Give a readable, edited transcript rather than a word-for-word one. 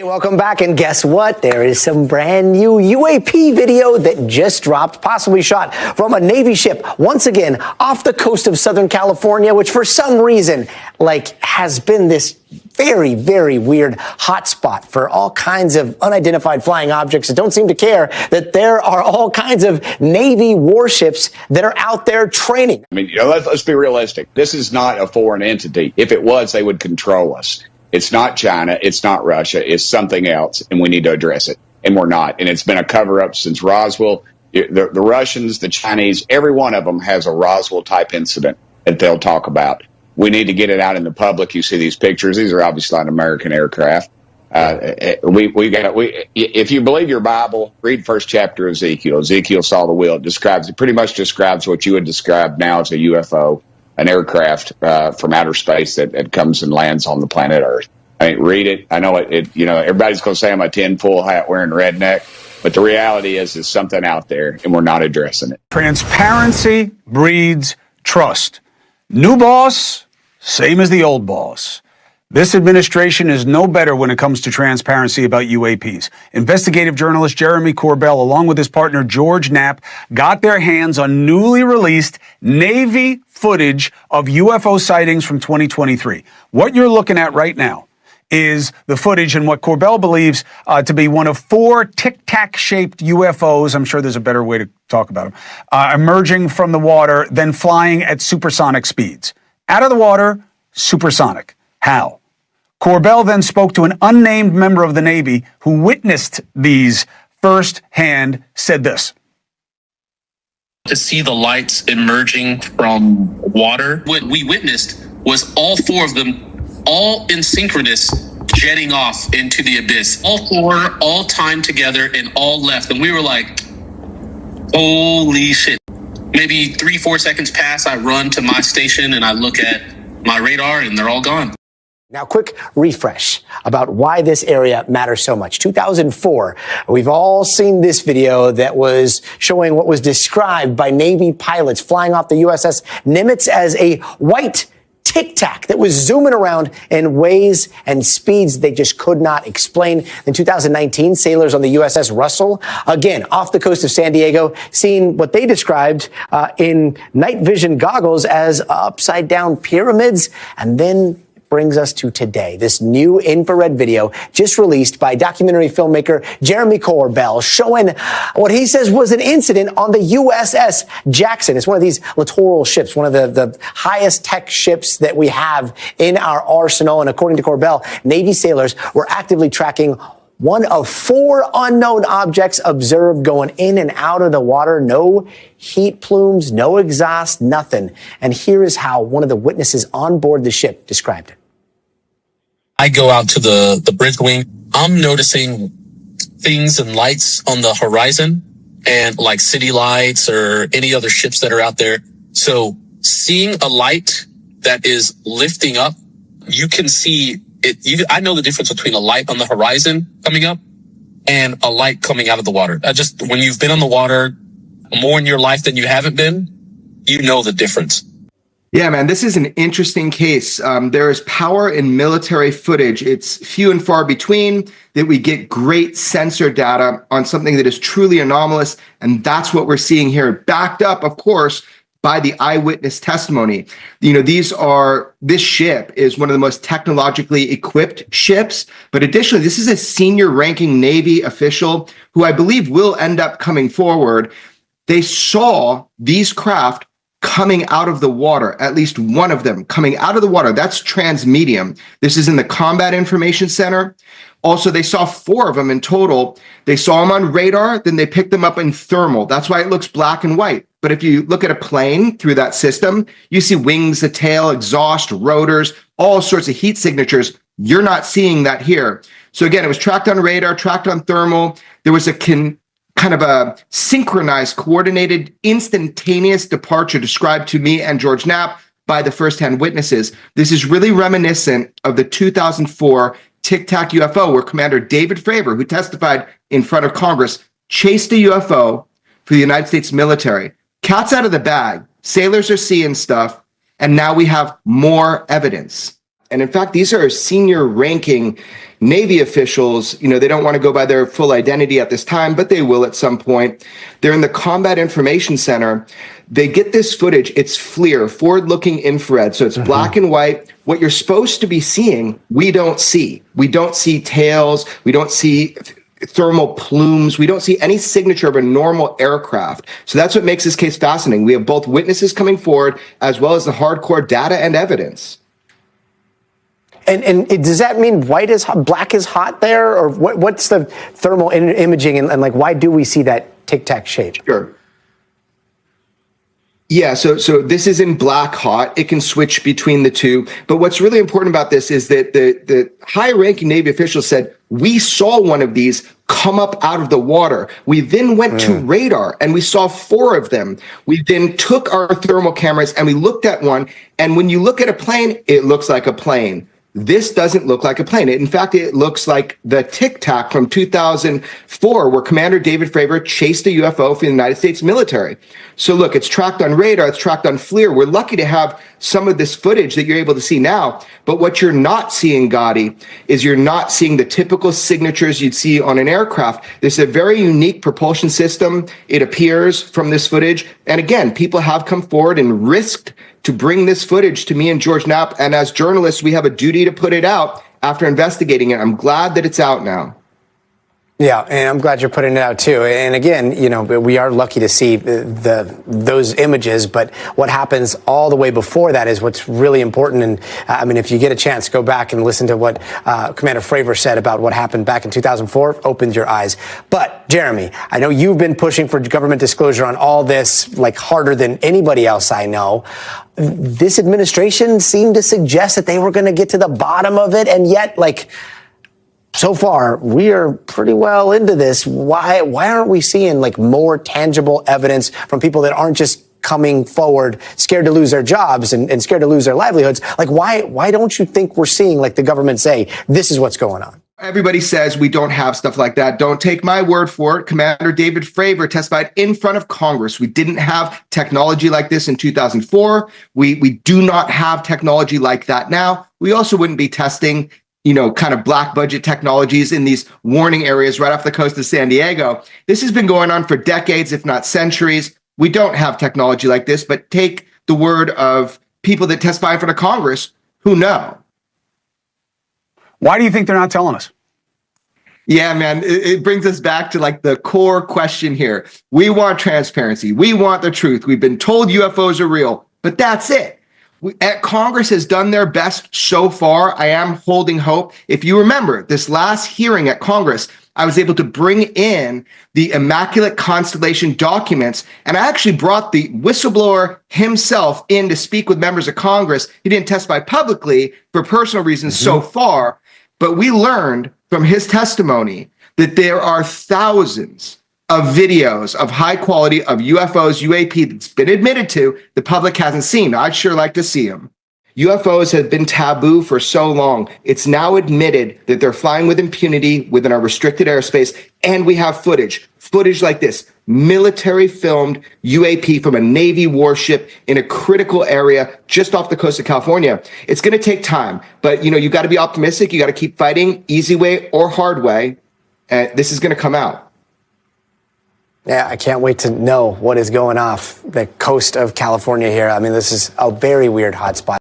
Hey, welcome back, and guess what? There is some brand new UAP video that just dropped, possibly shot from a Navy ship, once again, off the coast of Southern California, which for some reason, has been this very, very weird hotspot for all kinds of unidentified flying objects that don't seem to care that there are all kinds of Navy warships that are out there training. I mean, let's be realistic. This is not a foreign entity. If it was, they would control us. It's not China. It's not Russia. It's something else, and we need to address it. And we're not. And it's been a cover-up since Roswell. The Russians, the Chinese, every one of them has a Roswell-type incident that they'll talk about. We need to get it out in the public. You see these pictures. These are obviously not American aircraft. If you believe your Bible, read first chapter of Ezekiel. Ezekiel saw the wheel. It pretty much describes what you would describe now as a UFO. An aircraft from outer space that comes and lands on the planet Earth. I mean, read it. I know everybody's going to say I'm a tinfoil hat wearing redneck, but the reality is there's something out there, and we're not addressing it. Transparency breeds trust. New boss, same as the old boss. This administration is no better when it comes to transparency about UAPs. Investigative journalist Jeremy Corbell, along with his partner George Knapp, got their hands on newly released Navy footage of UFO sightings from 2023. What you're looking at right now is the footage and what Corbell believes to be one of 4 tic-tac-shaped UFOs, I'm sure there's a better way to talk about them, emerging from the water, then flying at supersonic speeds. Out of the water, supersonic. How? Corbell then spoke to an unnamed member of the Navy who witnessed these firsthand, said this. To see the lights emerging from water, what we witnessed was all 4 of them, all in synchronous, jetting off into the abyss. All 4, all timed together, and all left. And we were like, holy shit. Maybe 3-4 seconds pass, I run to my station and I look at my radar and they're all gone. Now, quick refresh about why this area matters so much. 2004, we've all seen this video that was showing what was described by Navy pilots flying off the USS Nimitz as a white tic-tac that was zooming around in ways and speeds they just could not explain. In 2019, sailors on the USS Russell, again, off the coast of San Diego, seeing what they described in night vision goggles as upside down pyramids, and then brings us to today. This new infrared video just released by documentary filmmaker Jeremy Corbell showing what he says was an incident on the USS Jackson. It's one of these littoral ships, one of the highest tech ships that we have in our arsenal. And according to Corbell, Navy sailors were actively tracking one of 4 unknown objects observed going in and out of the water. No heat plumes, no exhaust, nothing. And here is how one of the witnesses on board the ship described it. I go out to the bridge wing. I'm noticing things and lights on the horizon and like city lights or any other ships that are out there. So seeing a light that is lifting up, you can see it. I know the difference between a light on the horizon coming up and a light coming out of the water. When you've been on the water more in your life than you haven't been, you know the difference. Yeah, man, this is an interesting case. There is power in military footage. It's few and far between that we get great sensor data on something that is truly anomalous. And that's what we're seeing here, backed up, of course, by the eyewitness testimony. This ship is one of the most technologically equipped ships. But additionally, this is a senior ranking Navy official who I believe will end up coming forward. They saw these craft coming out of the water, at least one of them coming out of the water. That's transmedium. This is in the Combat Information Center. Also, they saw 4 of them in total. They saw them on radar, then they picked them up in thermal. That's why it looks black and white. But if you look at a plane through that system, you see wings, a tail, exhaust, rotors, all sorts of heat signatures. You're not seeing that here. So again, it was tracked on radar, tracked on thermal. There was a kind of a synchronized, coordinated, instantaneous departure described to me and George Knapp by the firsthand witnesses. This is really reminiscent of the 2004 Tic Tac UFO, where Commander David Fravor, who testified in front of Congress, chased a UFO for the United States military. Cat's out of the bag. Sailors are seeing stuff, and now we have more evidence. And in fact, these are senior ranking Navy officials. You know, they don't want to go by their full identity at this time, but they will at some point. They're in the Combat Information Center. They get this footage. It's FLIR, forward-looking infrared. So it's black and white. What you're supposed to be seeing, we don't see. We don't see tails. We don't see thermal plumes. We don't see any signature of a normal aircraft. So that's what makes this case fascinating. We have both witnesses coming forward as well as the hardcore data and evidence. And does that mean black is hot there, or what's the thermal imaging and like why do we see that tic-tac shape? Sure. Yeah, so this is in black hot. It can switch between the two. But what's really important about this is that the high-ranking Navy official said, we saw one of these come up out of the water. We then went to radar and we saw 4 of them. We then took our thermal cameras and we looked at one. And when you look at a plane, it looks like a plane. This doesn't look like a plane. In fact, it looks like the Tic Tac from 2004, where Commander David Fravor chased a UFO for the United States military. So look, it's tracked on radar, it's tracked on FLIR. We're lucky to have some of this footage that you're able to see now. But what you're not seeing, Gotti, is you're not seeing the typical signatures you'd see on an aircraft. This is a very unique propulsion system. It appears from this footage. And again, people have come forward and risked to bring this footage to me and George Knapp. And as journalists, we have a duty to put it out after investigating it. I'm glad that it's out now. Yeah, and I'm glad you're putting it out too. And again, you know, we are lucky to see those images, but what happens all the way before that is what's really important. And I mean, if you get a chance, go back and listen to what Commander Fravor said about what happened back in 2004. Opens your eyes. But Jeremy, I know you've been pushing for government disclosure on all this, like harder than anybody else I know. This administration seemed to suggest that they were going to get to the bottom of it, and yet, like, so far, we are pretty well into this. Why aren't we seeing like more tangible evidence from people that aren't just coming forward scared to lose their jobs and scared to lose their livelihoods? Like, why don't you think we're seeing like the government say, this is what's going on? Everybody says we don't have stuff like that. Don't take my word for it. Commander David Fravor testified in front of Congress. We didn't have technology like this in 2004. We do not have technology like that now. We also wouldn't be testing, you know, kind of black budget technologies in these warning areas right off the coast of San Diego. This has been going on for decades, if not centuries. We don't have technology like this, but take the word of people that testify in front of Congress who know. Why do you think they're not telling us? Yeah, man, it brings us back to like the core question here. We want transparency. We want the truth. We've been told UFOs are real, but that's it. Congress has done their best so far. I am holding hope. If you remember this last hearing at Congress, I was able to bring in the Immaculate Constellation documents, and I actually brought the whistleblower himself in to speak with members of Congress. He didn't testify publicly for personal reasons so far, but we learned from his testimony that there are thousands of videos of high quality of UFOs, UAP that's been admitted to, the public hasn't seen. I'd sure like to see them. UFOs have been taboo for so long. It's now admitted that they're flying with impunity within our restricted airspace, and we have footage like this, military filmed UAP from a Navy warship in a critical area just off the coast of California. It's going to take time, but you know, you got to be optimistic. You got to keep fighting, easy way or hard way. And this is going to come out. Yeah, I can't wait to know what is going off the coast of California here. I mean, this is a very weird hotspot.